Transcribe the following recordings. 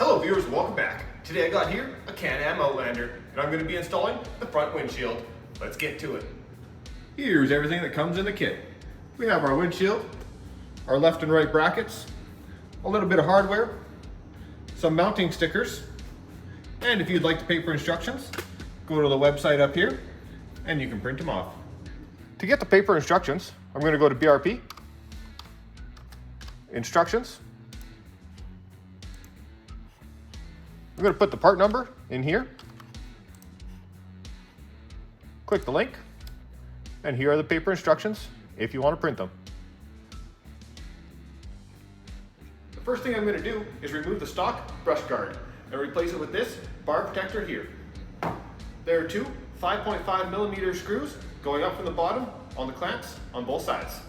Hello viewers, welcome back. Today I got here a Can-Am Outlander and I'm going to be installing the front windshield. Let's get to it. Here's everything that comes in the kit. We have our windshield, our left and right brackets, a little bit of hardware, some mounting stickers, and if you'd like the paper instructions, go to the website up here and you can print them off. To get the paper instructions, I'm going to go to BRP, Instructions. I'm going to put the part number in here, click the link, and here are the paper instructions if you want to print them. The first thing I'm going to do is remove the stock brush guard and replace it with this bar protector here. There are two 5.5mm screws going up from the bottom on the clamps on both sides.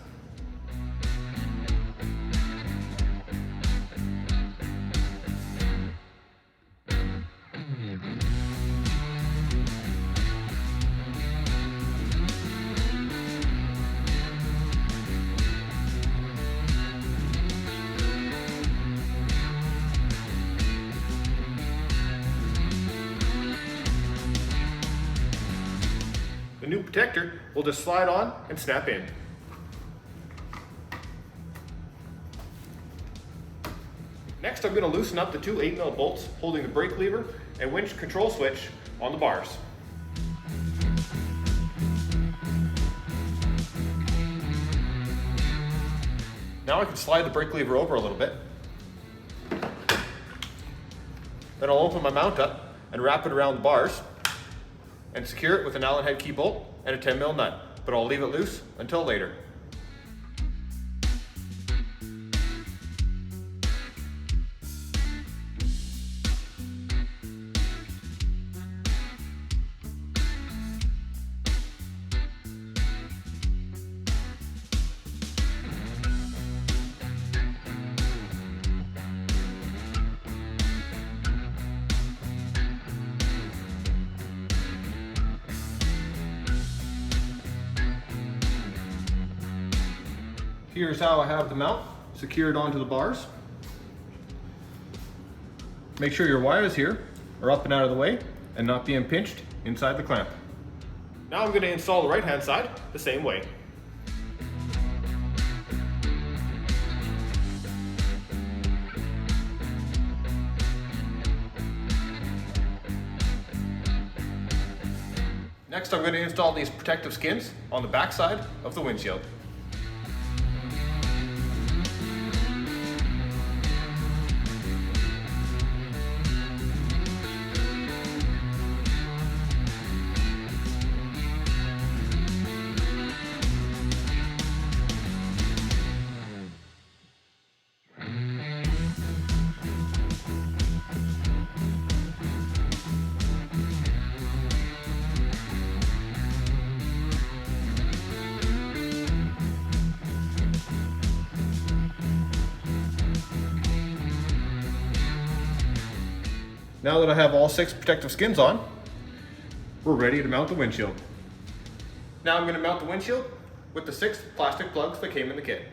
The new protector will just slide on and snap in. Next, I'm going to loosen up the two 8mm bolts holding the brake lever and winch control switch on the bars. Now I can slide the brake lever over a little bit. Then I'll open my mount up and wrap it around the bars and secure it with an Allen head key bolt and a 10mm nut, but I'll leave it loose until later. Here's how I have the mount secured onto the bars. Make sure your wires here are up and out of the way and not being pinched inside the clamp. Now I'm going to install the right hand side the same way. Next, I'm going to install these protective skins on the back side of the windshield. Now that I have all 6 protective skins on, we're ready to mount the windshield. Now I'm going to mount the windshield with the 6 plastic plugs that came in the kit.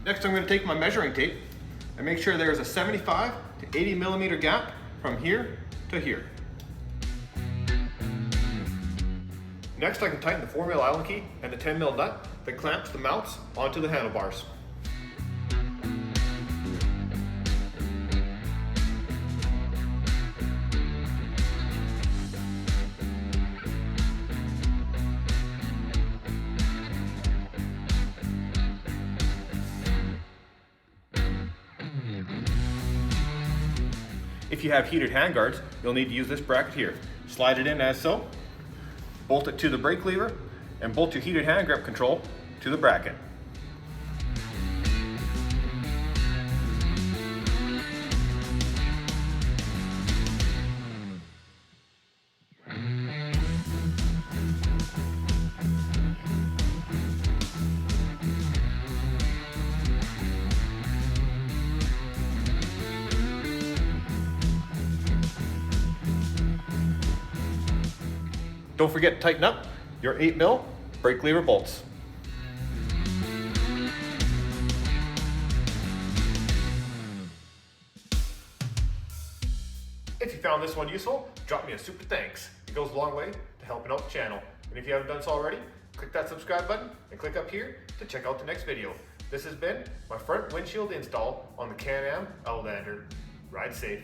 Next, I'm going to take my measuring tape and make sure there's a 75 to 80mm gap from here to here. Next, I can tighten the 4mm Allen key and the 10mm nut that clamps the mounts onto the handlebars. If you have heated handguards, you'll need to use this bracket here. Slide it in as so, bolt it to the brake lever, and bolt your heated hand grip control to the bracket. Don't forget to tighten up your 8mm brake lever bolts. If you found this one useful, drop me a super thanks. It goes a long way to helping out the channel. And if you haven't done so already, click that subscribe button and click up here to check out the next video. This has been my front windshield install on the Can-Am Outlander. Ride safe.